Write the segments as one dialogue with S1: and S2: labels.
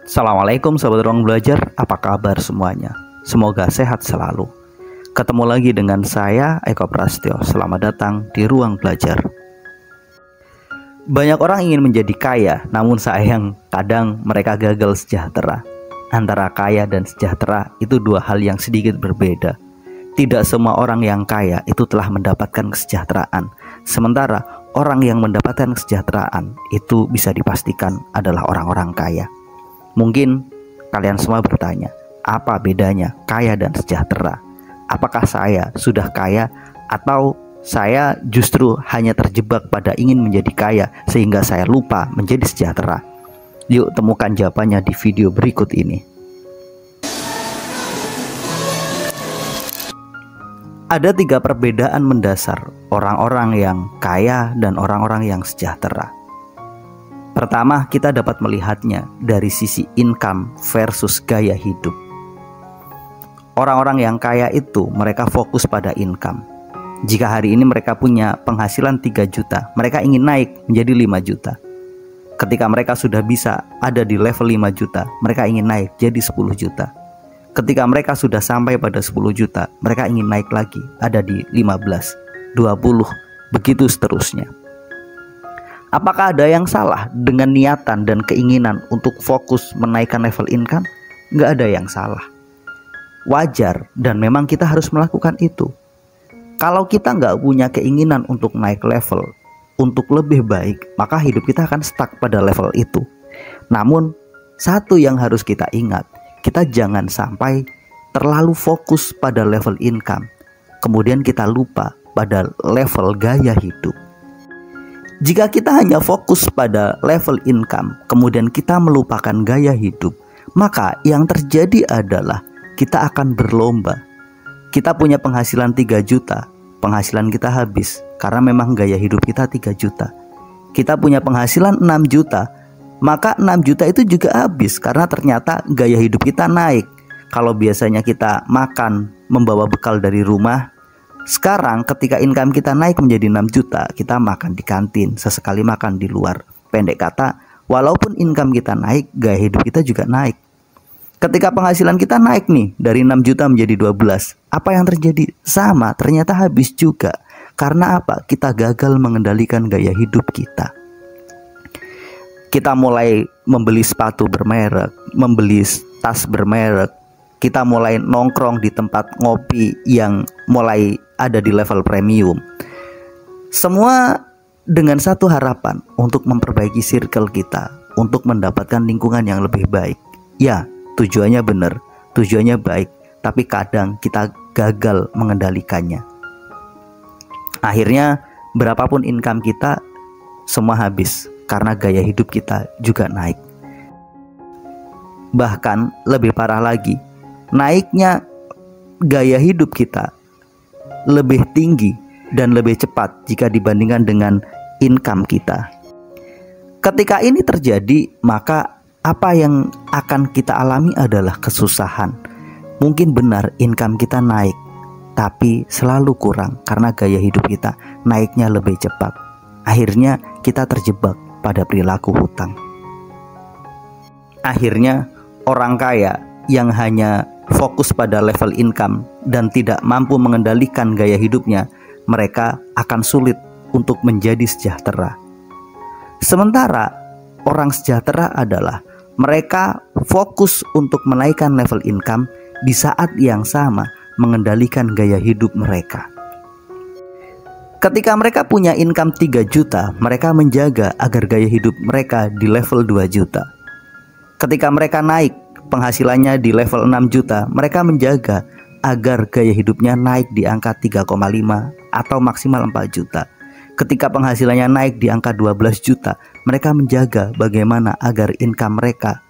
S1: Assalamualaikum sahabat ruang belajar, apa kabar semuanya? Semoga sehat selalu. Ketemu lagi dengan saya, Eko Prastyo. Selamat datang di ruang belajar. Banyak orang ingin menjadi kaya, namun sayang kadang mereka gagal sejahtera. Antara kaya dan sejahtera itu dua hal yang sedikit berbeda. Tidak semua orang yang kaya itu telah mendapatkan kesejahteraan. Sementara orang yang mendapatkan kesejahteraan itu bisa dipastikan adalah orang-orang kaya. Mungkin kalian semua bertanya, apa bedanya kaya dan sejahtera? Apakah saya sudah kaya atau saya justru hanya terjebak pada ingin menjadi kaya sehingga saya lupa menjadi sejahtera? Yuk temukan jawabannya di video berikut ini. Ada 3 perbedaan mendasar orang-orang yang kaya dan orang-orang yang sejahtera. Pertama, kita dapat melihatnya dari sisi income versus gaya hidup. Orang-orang yang kaya itu mereka fokus pada income. Jika hari ini mereka punya penghasilan 3 juta, mereka ingin naik menjadi 5 juta. Ketika mereka sudah bisa ada di level 5 juta, mereka ingin naik jadi 10 juta. Ketika mereka sudah sampai pada 10 juta, mereka ingin naik lagi ada di 15, 20, begitu seterusnya. Apakah ada yang salah dengan niatan dan keinginan untuk fokus menaikkan level income? Nggak ada yang salah. Wajar dan memang kita harus melakukan itu. Kalau kita nggak punya keinginan untuk naik level, untuk lebih baik, maka hidup kita akan stuck pada level itu. Namun, satu yang harus kita ingat, kita jangan sampai terlalu fokus pada level income, kemudian kita lupa pada level gaya hidup. Jika kita hanya fokus pada level income, kemudian kita melupakan gaya hidup, maka yang terjadi adalah kita akan berlomba. Kita punya penghasilan 3 juta, penghasilan kita habis karena memang gaya hidup kita 3 juta. Kita punya penghasilan 6 juta, maka 6 juta itu juga habis karena ternyata gaya hidup kita naik. Kalau biasanya kita makan membawa bekal dari rumah, sekarang ketika income kita naik menjadi 6 juta, kita makan di kantin, sesekali makan di luar. Pendek kata, walaupun income kita naik, gaya hidup kita juga naik. Ketika penghasilan kita naik nih, dari 6 juta menjadi 12, apa yang terjadi? Sama, ternyata habis juga. Karena apa? Kita gagal mengendalikan gaya hidup kita. Kita mulai membeli sepatu bermerek, membeli tas bermerek, kita mulai nongkrong di tempat ngopi yang mulai ada di level premium. Semua dengan satu harapan untuk memperbaiki circle kita, untuk mendapatkan lingkungan yang lebih baik. Ya, tujuannya benar, tujuannya baik, tapi kadang kita gagal mengendalikannya. Akhirnya berapapun income kita, semua habis karena gaya hidup kita juga naik. Bahkan lebih parah lagi, naiknya gaya hidup kita lebih tinggi dan lebih cepat jika dibandingkan dengan income kita. Ketika ini terjadi, maka apa yang akan kita alami adalah kesusahan. Mungkin benar income kita naik, tapi selalu kurang karena gaya hidup kita naiknya lebih cepat. Akhirnya kita terjebak pada perilaku hutang. Akhirnya orang kaya yang hanya fokus pada level income dan tidak mampu mengendalikan gaya hidupnya, mereka akan sulit untuk menjadi sejahtera. Sementara orang sejahtera adalah mereka fokus untuk menaikkan level income di saat yang sama mengendalikan gaya hidup mereka. Ketika mereka punya income 3 juta, mereka menjaga agar gaya hidup mereka di level 2 juta. Ketika mereka naik penghasilannya di level 6 juta, mereka menjaga agar gaya hidupnya naik di angka 3,5 atau maksimal 4 juta. Ketika penghasilannya naik di angka 12 juta, mereka menjaga bagaimana agar income mereka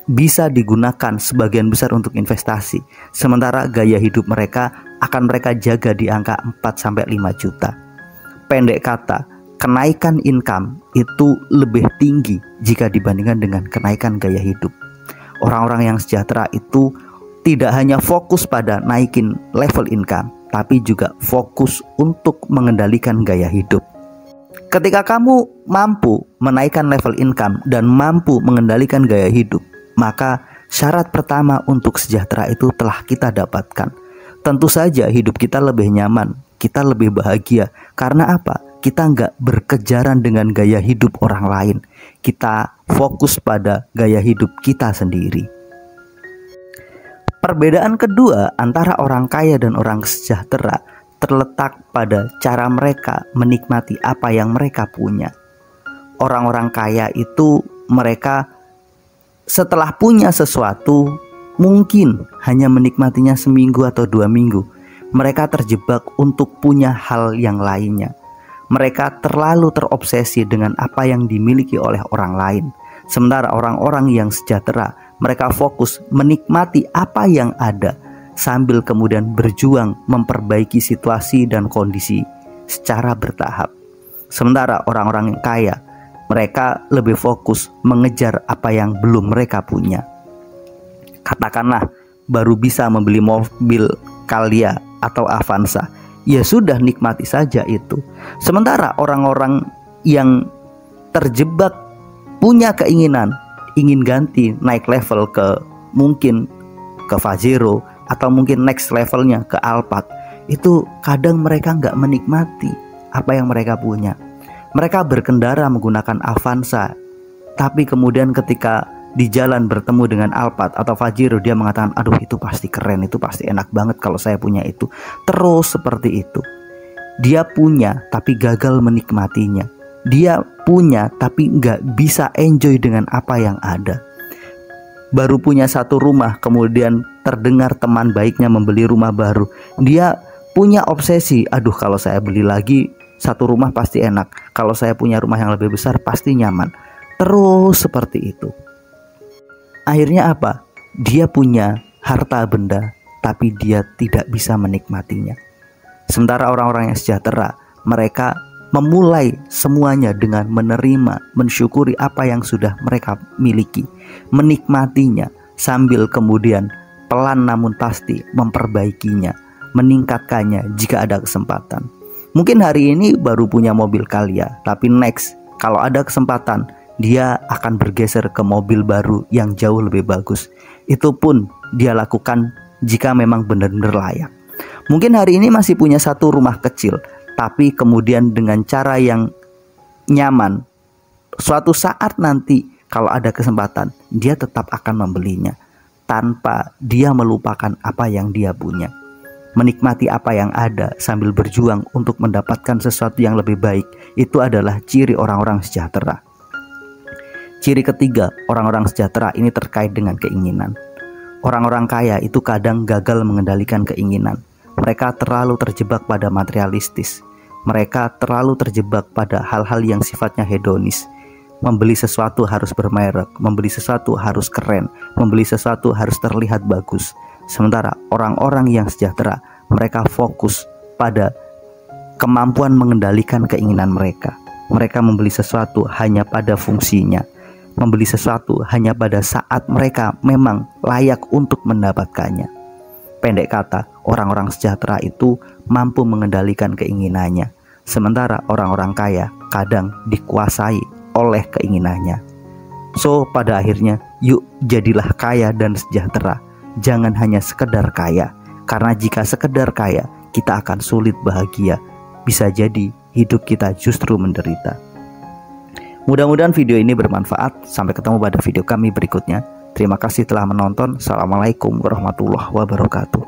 S1: bisa digunakan sebagian besar untuk investasi. Sementara gaya hidup mereka akan mereka jaga di angka 4-5 juta. Pendek kata, kenaikan income itu lebih tinggi jika dibandingkan dengan kenaikan gaya hidup. Orang-orang yang sejahtera itu tidak hanya fokus pada naikin level income, tapi juga fokus untuk mengendalikan gaya hidup. Ketika kamu mampu menaikkan level income dan mampu mengendalikan gaya hidup, maka syarat pertama untuk sejahtera itu telah kita dapatkan. Tentu saja hidup kita lebih nyaman, kita lebih bahagia. Karena apa? Kita nggak berkejaran dengan gaya hidup orang lain. Kita fokus pada gaya hidup kita sendiri. Perbedaan kedua antara orang kaya dan orang sejahtera terletak pada cara mereka menikmati apa yang mereka punya. Orang-orang kaya itu mereka setelah punya sesuatu mungkin hanya menikmatinya seminggu atau 2 minggu. Mereka terjebak untuk punya hal yang lainnya. Mereka terlalu terobsesi dengan apa yang dimiliki oleh orang lain. Sementara orang-orang yang sejahtera, mereka fokus menikmati apa yang ada, sambil kemudian berjuang memperbaiki situasi dan kondisi secara bertahap. Sementara orang-orang yang kaya, mereka lebih fokus mengejar apa yang belum mereka punya. Katakanlah baru bisa membeli mobil Calya atau Avanza, ya sudah, nikmati saja itu. Sementara orang-orang yang terjebak punya keinginan, ingin ganti, naik level ke mungkin ke Pajero atau mungkin next levelnya ke Alphard, itu kadang mereka nggak menikmati apa yang mereka punya. Mereka berkendara menggunakan Avanza, tapi kemudian ketika di jalan bertemu dengan Alphard atau Pajero, dia mengatakan, aduh itu pasti keren, itu pasti enak banget kalau saya punya itu. Terus seperti itu. Dia punya tapi gagal menikmatinya. Dia punya tapi nggak bisa enjoy dengan apa yang ada. Baru punya satu rumah, kemudian terdengar teman baiknya membeli rumah baru. Dia punya obsesi, aduh kalau saya beli lagi satu rumah pasti enak, kalau saya punya rumah yang lebih besar pasti nyaman. Terus seperti itu. Akhirnya apa? Dia punya harta benda tapi dia tidak bisa menikmatinya. Sementara orang-orang yang sejahtera, mereka memulai semuanya dengan menerima, mensyukuri apa yang sudah mereka miliki, menikmatinya, sambil kemudian pelan namun pasti memperbaikinya, meningkatkannya jika ada kesempatan. Mungkin hari ini baru punya mobil Calya, tapi next kalau ada kesempatan dia akan bergeser ke mobil baru yang jauh lebih bagus. Itu pun dia lakukan jika memang benar-benar layak. Mungkin hari ini masih punya satu rumah kecil, tapi kemudian dengan cara yang nyaman, suatu saat nanti kalau ada kesempatan, dia tetap akan membelinya tanpa dia melupakan apa yang dia punya. Menikmati apa yang ada sambil berjuang untuk mendapatkan sesuatu yang lebih baik, itu adalah ciri orang-orang sejahtera. Ciri ketiga orang-orang sejahtera ini terkait dengan keinginan. Orang-orang kaya itu kadang gagal mengendalikan keinginan. Mereka terlalu terjebak pada materialistis. Mereka terlalu terjebak pada hal-hal yang sifatnya hedonis. Membeli sesuatu harus bermerek, membeli sesuatu harus keren, membeli sesuatu harus terlihat bagus. Sementara orang-orang yang sejahtera, mereka fokus pada kemampuan mengendalikan keinginan mereka. Mereka membeli sesuatu hanya pada fungsinya, membeli sesuatu hanya pada saat mereka memang layak untuk mendapatkannya. Pendek kata, orang-orang sejahtera itu mampu mengendalikan keinginannya. Sementara orang-orang kaya kadang dikuasai oleh keinginannya. So, pada akhirnya, yuk jadilah kaya dan sejahtera. Jangan hanya sekedar kaya. Karena jika sekedar kaya, kita akan sulit bahagia. Bisa jadi hidup kita justru menderita. Mudah-mudahan video ini bermanfaat. Sampai ketemu pada video kami berikutnya. Terima kasih telah menonton. Assalamualaikum warahmatullahi wabarakatuh.